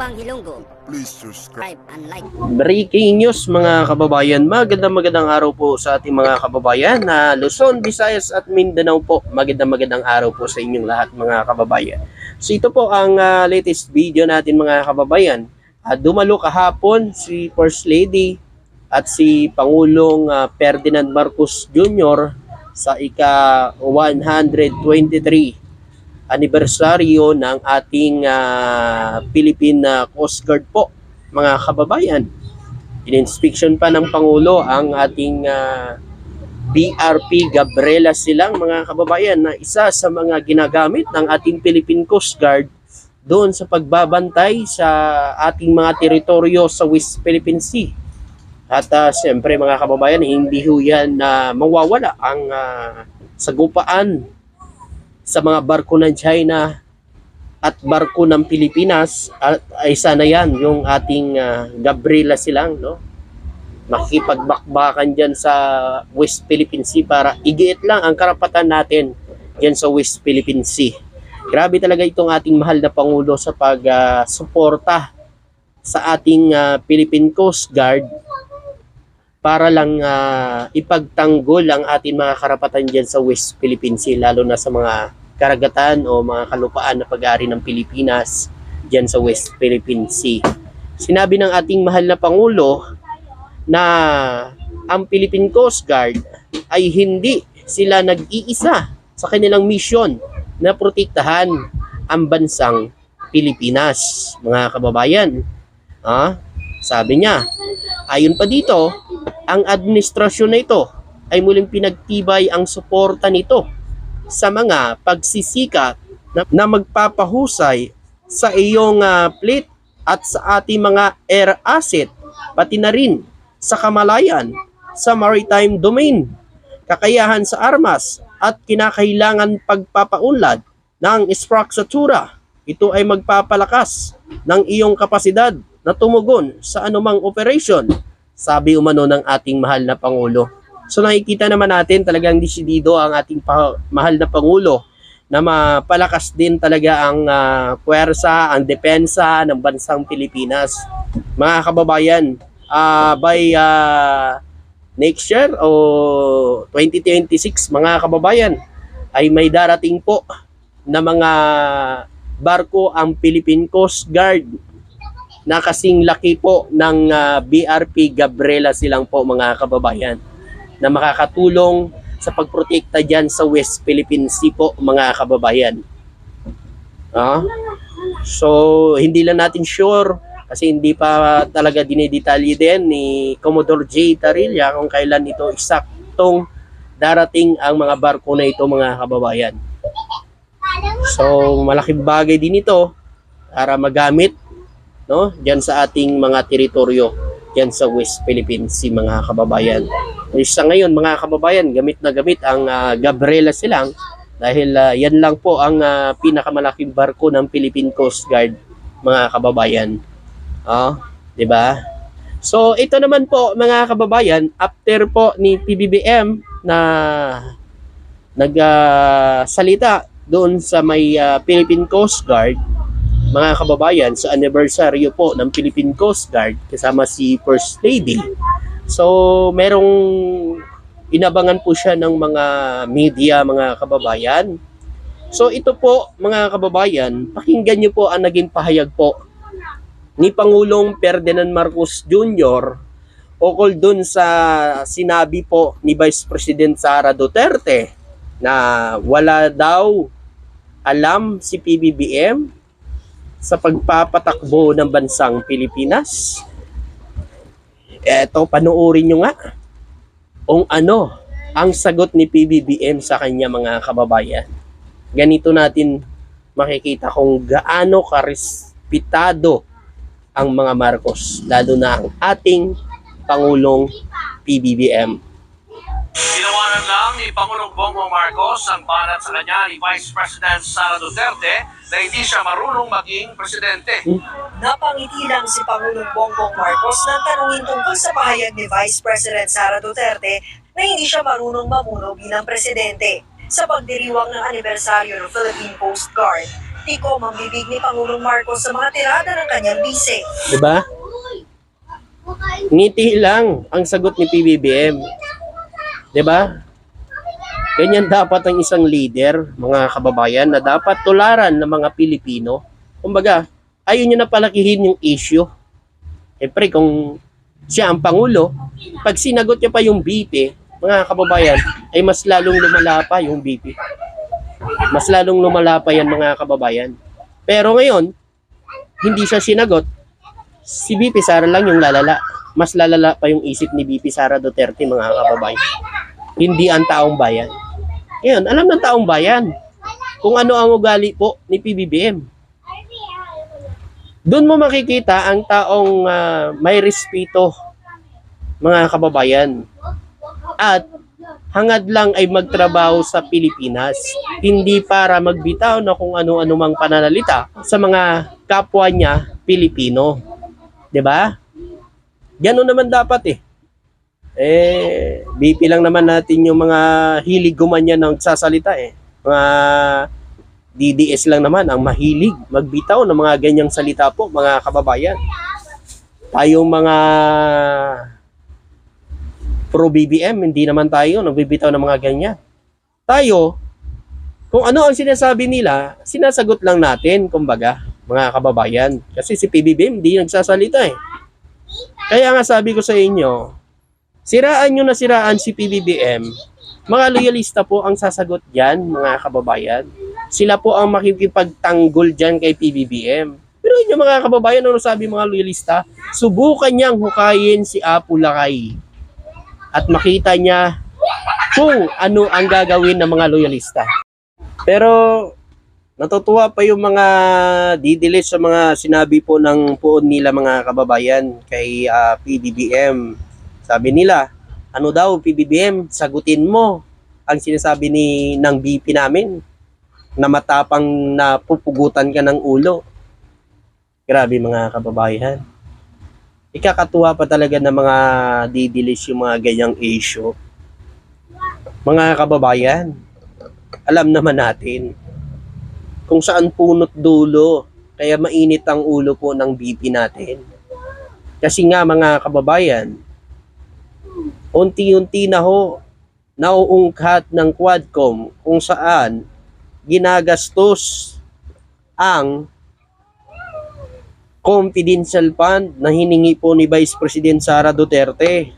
Upang Ilonggo, Please subscribe. and like. Breaking news mga kababayan, magandang araw po sa ating mga kababayan na Luzon, Visayas at Mindanao po. Magandang araw po sa inyong lahat mga kababayan. So ito po ang latest video natin mga kababayan. Dumalo kahapon si First Lady at si Pangulong Ferdinand Marcos Jr. sa ika-123 anibersaryo ng ating Philippine Coast Guard po mga kababayan. In-inspection pa ng Pangulo ang ating BRP Gabriela Silang mga kababayan na isa sa mga ginagamit ng ating Philippine Coast Guard doon sa pagbabantay sa ating mga teritoryo sa West Philippine Sea. At siyempre mga kababayan, hindi ho yan na mawawala ang sagupaan sa mga barko ng China at barko ng Pilipinas at isa na yan yung ating Gabriela Silang, no? Makipagbakbakan dyan sa West Philippine Sea para igiit lang ang karapatan natin dyan sa West Philippine Sea. Grabe talaga itong ating mahal na Pangulo sa pag-suporta sa ating Philippine Coast Guard para lang ipagtanggol ang ating mga karapatan dyan sa West Philippine Sea, lalo na sa mga karagatan o mga kalupaan na pag-aari ng Pilipinas dyan sa West Philippine Sea. Sinabi ng ating mahal na Pangulo na ang Philippine Coast Guard ay hindi sila nag-iisa sa kanilang misyon na protektahan ang bansang Pilipinas, mga kababayan. Sabi niya, ayon pa dito, ang administrasyon na ito ay muling pinagtibay ang suporta nito sa mga pagsisikap na magpapahusay sa iyong fleet at sa ating mga air asset, pati na rin sa kamalayan, sa maritime domain, kakayahan sa armas at kinakailangan pagpapaunlad ng infrastruktura. Ito ay magpapalakas ng iyong kapasidad na tumugon sa anumang operation, sabi umano ng ating mahal na Pangulo. So nakikita naman natin talagang desidido ang ating mahal na Pangulo na mapalakas din talaga ang puwersa, ang depensa ng bansang Pilipinas. Mga kababayan, by next year o 2026 mga kababayan ay may darating po na mga barko ang Philippine Coast Guard na kasing laki po ng BRP Gabriela Silang po mga kababayan, na makakatulong sa pagprotekta dyan sa West Philippine Sea po mga kababayan. So hindi lang natin sure kasi hindi pa talaga dinedetalye din ni Commodore J. Tarilla kung kailan ito eksaktong darating ang mga barko na ito mga kababayan. So malaking bagay din ito para magamit, no, dyan sa ating mga teritoryo dyan sa West Philippine Sea mga kababayan. Sa ngayon mga kababayan, gamit na gamit ang Gabriela Silang dahil yan lang po ang pinakamalaking barko ng Philippine Coast Guard mga kababayan. Di ba? So ito naman po mga kababayan, after po ni PBBM na nagsalita doon sa may Philippine Coast Guard mga kababayan sa anniversary po ng Philippine Coast Guard kasama si First Lady. So merong inabangan po siya ng mga media mga kababayan. So ito po mga kababayan, pakinggan niyo po ang naging pahayag po ni Pangulong Ferdinand Marcos Jr. ukol dun sa sinabi po ni Vice President Sara Duterte na wala daw alam si PBBM sa pagpapatakbo ng bansang Pilipinas. Eto, panoorin nyo nga kung ano ang sagot ni PBBM sa kanya mga kababayan. Ganito natin makikita kung gaano karespetado ang mga Marcos, lalo na ang ating Pangulong PBBM. Tinawanan lang ni Pangulong Bongbong Marcos ang banat sa kanya ni Vice President Sara Duterte na hindi siya marunong maging presidente. Napangiti lang si Pangulong Bongbong Marcos nang tanungin tungkol sa pahayag ni Vice President Sara Duterte na hindi siya marunong mamuno bilang presidente. Sa pagdiriwang ng anibersaryo ng Philippine Coast Guard, Tikom ang bibig ni Pangulong Marcos sa mga tirada ng kanyang bise. Di ba? Ngiti lang ang sagot ni PBBM. Di ba? Ganyan dapat ang isang leader, mga kababayan, na dapat tularan ng mga Pilipino. Kumbaga, ayaw nyo na palakihin yung issue. Siyempre, kung siya ang Pangulo, pag sinagot niya pa yung BP, mga kababayan, ay mas lalong lumala pa yung BP. Mas lalong lumala pa yan, mga kababayan. Pero ngayon, hindi siya sinagot. Si BP Sara lang yung lalala. Mas lalala pa yung isip ni BP Sara Duterte, mga kababayan. Hindi ang taong bayan. Ngayon, alam ng taong bayan kung ano ang ugali po ni PBBM. Doon mo makikita ang taong may respeto, mga kababayan. At hangad lang ay magtrabaho sa Pilipinas, hindi para magbitaw na kung ano-ano mang pananalita sa mga kapwa niya Pilipino. 'Di ba? Ganoon naman dapat BP lang naman natin yung mga hilig gumanyan ng sasalita Mga DDS lang naman ang mahilig magbitaw ng mga ganyang salita po, mga kababayan. Tayong mga pro-BBM, hindi naman tayo nagbibitaw ng mga ganyan. Tayo, kung ano ang sinasabi nila, sinasagot lang natin, kumbaga, mga kababayan. Kasi si PBBM hindi nagsasalita Kaya nga sabi ko sa inyo, siraan nyo na siraan si PBBM, mga loyalista po ang sasagot dyan, mga kababayan. Sila po ang makikipagtanggol dyan kay PBBM. Pero yun yung mga kababayan, ano sabi mga loyalista? Subukan niyang hukayin si Apo Lakay. At makita niya kung ano ang gagawin ng mga loyalista. Pero natutuwa pa yung mga didilis sa mga sinabi po ng poon nila, mga kababayan, kay PBBM. Sabi nila, ano daw PBBM, sagutin mo ang sinasabi ng BP namin na matapang na pupugutan ka ng ulo. Grabe, mga kababayan. Ikakatuwa pa talaga ng mga didilis yung mga ganyang issue. Mga kababayan, alam naman natin kung saan punot dulo kaya mainit ang ulo po ng BP natin. Kasi nga, mga kababayan, unti-unti na nauungkat ng Quadcom kung saan ginagastos ang confidential fund na hiningi po ni Vice President Sara Duterte.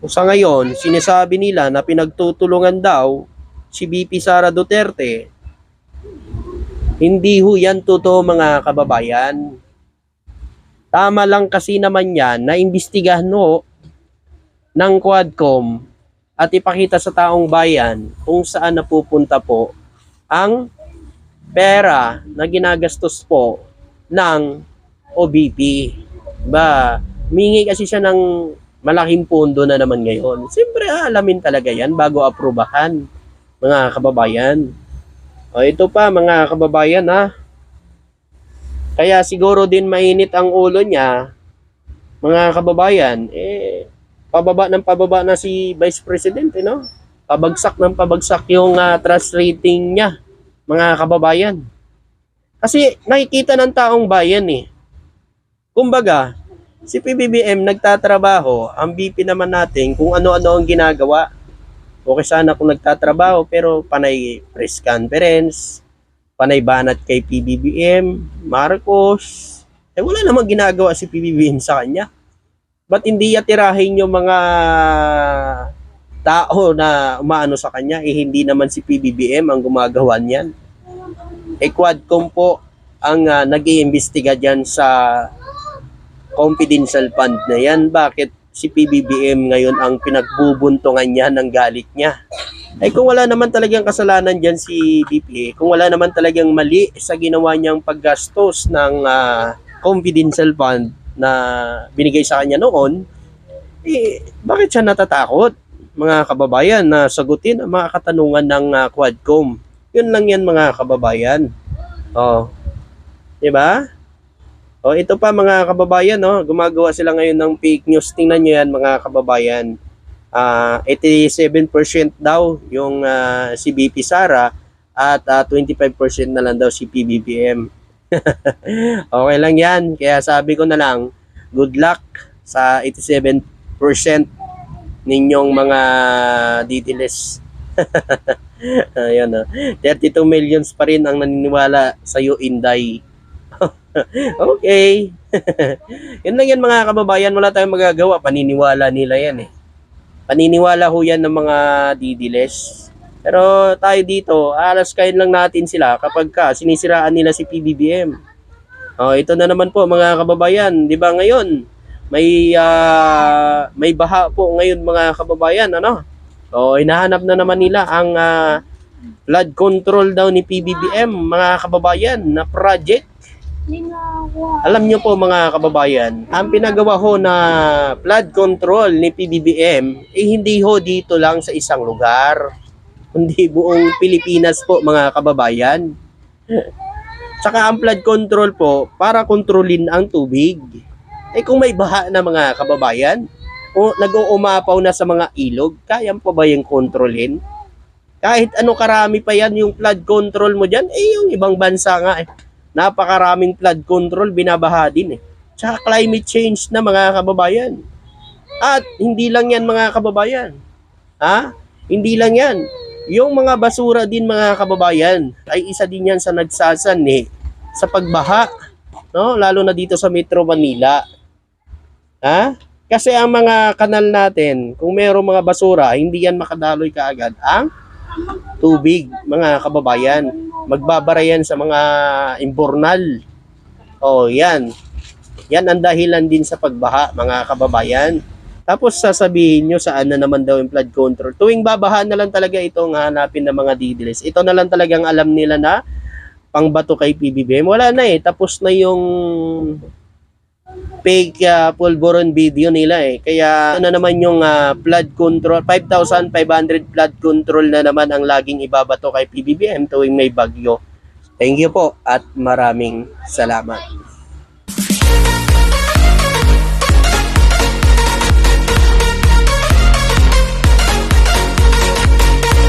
Sa ngayon, sinasabi nila na pinagtutulungan daw si BP Sara Duterte. Hindi ho yan totoo, mga kababayan. Tama lang kasi naman yan na imbestigahan ng Quadcom at ipakita sa taong bayan kung saan napupunta po ang pera na ginagastos po ng OBP. Mingi kasi siya ng malaking pondo na naman ngayon. Siyempre, alamin talaga yan bago aprubahan, mga kababayan. O ito pa, mga kababayan, kaya siguro din mainit ang ulo niya, mga kababayan, pababa na si Vice President, Pabagsak ng pabagsak yung trust rating niya, mga kababayan. Kasi nakikita ng taong bayan Kumbaga, si PBBM nagtatrabaho, ang BP naman natin kung ano-ano ang ginagawa. Okay sana kung nagtatrabaho pero panay press conference, panay banat kay PBBM, Marcos. Wala namang ginagawa si PBBM sa kanya. Ba't hindi atirahin yung mga tao na umaano sa kanya? Hindi naman si PBBM ang gumagawa niyan. Quadcom po ang nag-iimbestiga dyan sa confidential fund na yan. Bakit si PBBM ngayon ang pinagbubuntungan niya ng galit niya? Kung wala naman talagang kasalanan dyan si BP, kung wala naman talagang mali sa ginawa niyang paggastos ng confidential fund na binigay sa kanya noon, bakit siya natatakot, mga kababayan, na sagutin ang mga katanungan ng Quadcom? Yun lang yan, mga kababayan. Diba? Ito pa, mga kababayan, gumagawa sila ngayon ng fake news. Tingnan nyo yan, mga kababayan. 87% daw yung si BP Sara at 25% na lang daw si PBBM. Okay lang yan. Kaya sabi ko na lang, good luck sa 87% ninyong mga DDLs. Ayan, 32 millions pa rin ang naniniwala sa iyo, Inday. Okay. Yun lang yan mga kababayan. Wala tayong magagawa. Paniniwala nila yan eh. Paniniwala ho yan ng mga DDLs. Pero tayo dito, alas kain lang natin sila kapag sinisiraan nila si PBBM. Ito na naman po mga kababayan. Di ba ngayon, may baha po ngayon mga kababayan. Hinahanap na naman nila ang flood control daw ni PBBM, mga kababayan, na project. Alam nyo po mga kababayan, ang pinagawa ho na flood control ni PBBM, hindi ho dito lang sa isang lugar, kundi buong Pilipinas po mga kababayan. Tsaka ang flood control po, para kontrolin ang tubig. Kung may baha na mga kababayan, o nag-uumapaw na sa mga ilog, kaya pa ba yung kontrolin? Kahit ano karami pa yan yung flood control mo dyan, yung ibang bansa nga napakaraming flood control, binabaha din Tsaka climate change na mga kababayan. At hindi lang yan mga kababayan. Hindi lang yan. Yung mga basura din mga kababayan, ay isa din yan sa nagsasan sa pagbaha. Lalo na dito sa Metro Manila. Kasi ang mga kanal natin, kung mayroong mga basura, hindi yan makadaloy kaagad ang tubig, mga kababayan. Magbabara yan sa mga imbornal. Yan. Yan ang dahilan din sa pagbaha, mga kababayan. Tapos sasabihin nyo saan na naman daw yung flood control. Tuwing babaha na lang talaga itong hanapin ng mga DDLs. Ito na lang talagang alam nila na pangbato kay PBBM. Wala na tapos na yung fake pulburon video nila Kaya na naman yung flood control, 5,500 flood control na naman ang laging ibabato kay PBBM tuwing may bagyo. Thank you po at maraming salamat.